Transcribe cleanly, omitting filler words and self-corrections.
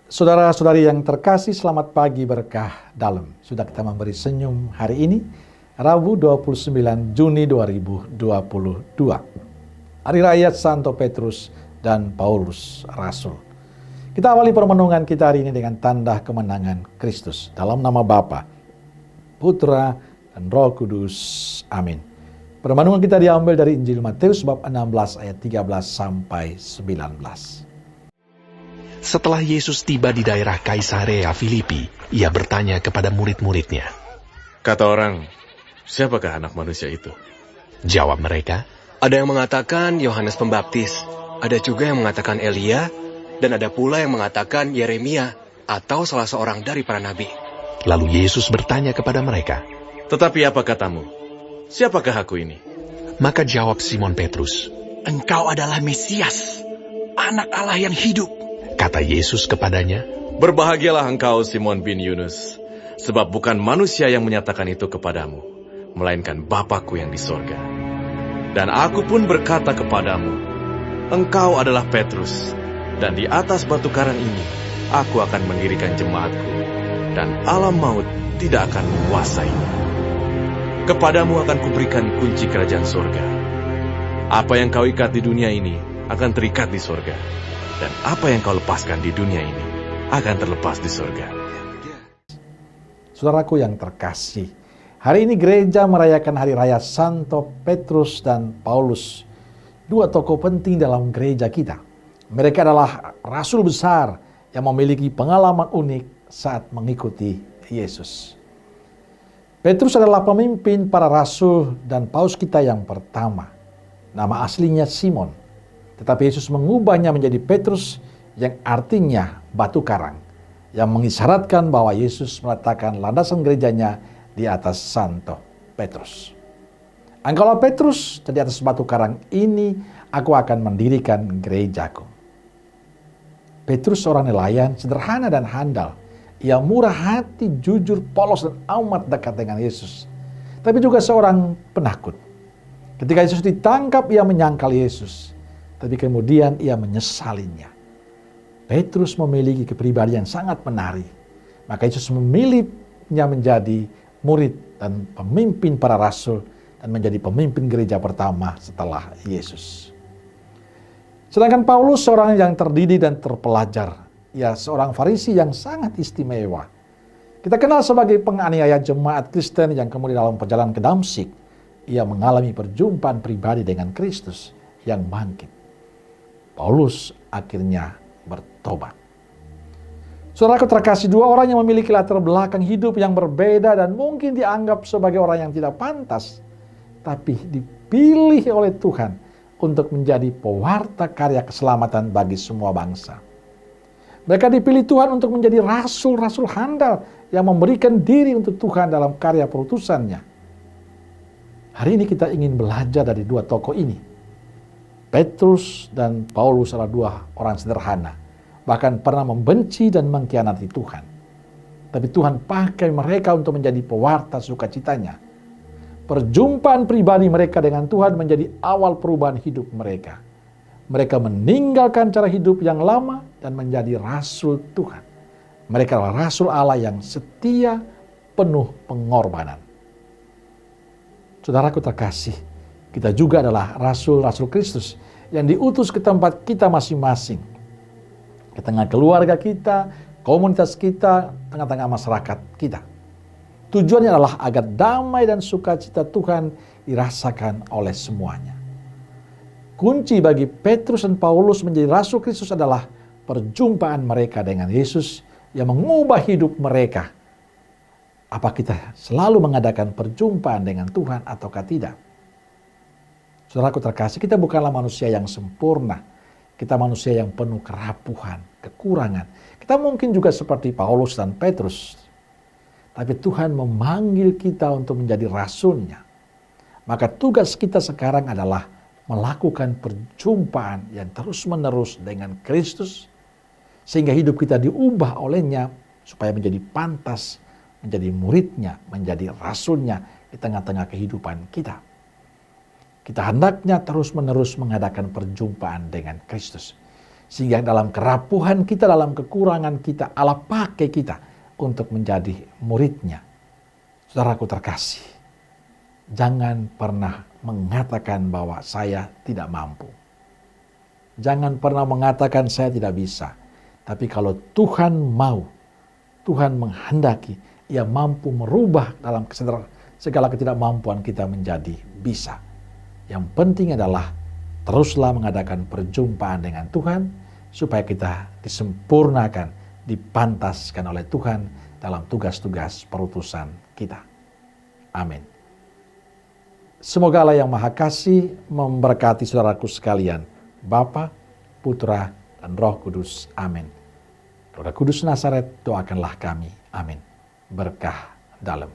Saudara-saudari yang terkasih, selamat pagi berkah dalam. Sudah kita memberi senyum hari ini, Rabu 29 Juni 2022. Hari Raya Santo Petrus dan Paulus Rasul. Kita awali permenungan kita hari ini dengan tanda kemenangan Kristus. Dalam nama Bapa, Putra, dan Roh Kudus. Amin. Permenungan kita diambil dari Injil Matius bab 16 ayat 13 sampai 19. Setelah Yesus tiba di daerah Kaisarea Filipi, ia bertanya kepada murid-muridnya. Kata orang, siapakah anak manusia itu? Jawab mereka, ada yang mengatakan Yohanes Pembaptis, ada juga yang mengatakan Elia, dan ada pula yang mengatakan Yeremia, atau salah seorang dari para nabi. Lalu Yesus bertanya kepada mereka, Tetapi apa katamu? Siapakah aku ini? Maka jawab Simon Petrus, Engkau adalah Mesias, anak Allah yang hidup. Kata Yesus kepadanya, Berbahagialah engkau Simon bin Yunus, sebab bukan manusia yang menyatakan itu kepadamu, melainkan Bapa-Ku yang di sorga. Dan aku pun berkata kepadamu, engkau adalah Petrus, dan di atas batu karang ini, aku akan mendirikan jemaatku, dan alam maut tidak akan menguasainya. Kepadamu akan kuberikan kunci kerajaan sorga. Apa yang kau ikat di dunia ini, akan terikat di sorga. Dan apa yang kau lepaskan di dunia ini akan terlepas di surga. Saudaraku yang terkasih, hari ini gereja merayakan Hari Raya Santo Petrus dan Paulus, dua tokoh penting dalam gereja kita. Mereka adalah rasul besar yang memiliki pengalaman unik saat mengikuti Yesus. Petrus adalah pemimpin para rasul dan paus kita yang pertama. Nama aslinya Simon. Tetapi Yesus mengubahnya menjadi Petrus yang artinya batu karang. Yang mengisyaratkan bahwa Yesus meletakkan landasan gerejanya di atas Santo Petrus. Engkaulah Petrus, dan di atas batu karang ini aku akan mendirikan gerejaku. Petrus seorang nelayan sederhana dan handal. Ia murah hati, jujur, polos, dan amat dekat dengan Yesus. Tapi juga seorang penakut. Ketika Yesus ditangkap, ia menyangkal Yesus. Tapi kemudian ia menyesalinya. Petrus memiliki kepribadian yang sangat menarik. Maka Yesus memilihnya menjadi murid dan pemimpin para rasul dan menjadi pemimpin gereja pertama setelah Yesus. Sedangkan Paulus seorang yang terdidik dan terpelajar. Ia seorang Farisi yang sangat istimewa. Kita kenal sebagai penganiaya jemaat Kristen yang kemudian dalam perjalanan ke Damsyik, ia mengalami perjumpaan pribadi dengan Kristus yang bangkit. Paulus akhirnya bertobat. Saudaraku terkasih, dua orang yang memiliki latar belakang hidup yang berbeda dan mungkin dianggap sebagai orang yang tidak pantas, tapi dipilih oleh Tuhan untuk menjadi pewarta karya keselamatan bagi semua bangsa. Mereka dipilih Tuhan untuk menjadi rasul-rasul handal yang memberikan diri untuk Tuhan dalam karya perutusannya. Hari ini kita ingin belajar dari dua tokoh ini. Petrus dan Paulus adalah dua orang sederhana, bahkan pernah membenci dan mengkhianati Tuhan. Tapi Tuhan pakai mereka untuk menjadi pewarta sukacitanya. Perjumpaan pribadi mereka dengan Tuhan menjadi awal perubahan hidup mereka. Mereka meninggalkan cara hidup yang lama dan menjadi rasul Tuhan. Mereka adalah rasul Allah yang setia, penuh pengorbanan. Saudaraku terkasih, kita juga adalah rasul-rasul Kristus yang diutus ke tempat kita masing-masing. Ke tengah keluarga kita, komunitas kita, tengah-tengah masyarakat kita. Tujuannya adalah agar damai dan sukacita Tuhan dirasakan oleh semuanya. Kunci bagi Petrus dan Paulus menjadi rasul Kristus adalah perjumpaan mereka dengan Yesus yang mengubah hidup mereka. Apa kita selalu mengadakan perjumpaan dengan Tuhan ataukah tidak? Saudaraku terkasih, kita bukanlah manusia yang sempurna. Kita manusia yang penuh kerapuhan, kekurangan. Kita mungkin juga seperti Paulus dan Petrus. Tapi Tuhan memanggil kita untuk menjadi rasulnya. Maka tugas kita sekarang adalah melakukan perjumpaan yang terus-menerus dengan Kristus. Sehingga hidup kita diubah olehnya supaya menjadi pantas, menjadi muridnya, menjadi rasulnya di tengah-tengah kehidupan kita. Kita hendaknya terus-menerus mengadakan perjumpaan dengan Kristus. Sehingga dalam kerapuhan kita, dalam kekurangan kita, Allah pakai kita untuk menjadi murid-Nya. Saudaraku terkasih, jangan pernah mengatakan bahwa saya tidak mampu. Jangan pernah mengatakan saya tidak bisa. Tapi kalau Tuhan mau, Tuhan menghendaki, Ia mampu merubah dalam segala ketidakmampuan kita menjadi bisa. Yang penting adalah teruslah mengadakan perjumpaan dengan Tuhan, supaya kita disempurnakan, dipantaskan oleh Tuhan dalam tugas-tugas perutusan kita. Amin. Semoga Allah yang Maha Kasih memberkati saudaraku sekalian, Bapa, Putra, dan Roh Kudus. Amin. Roh Kudus Nazaret, doakanlah kami. Amin. Berkah dalam.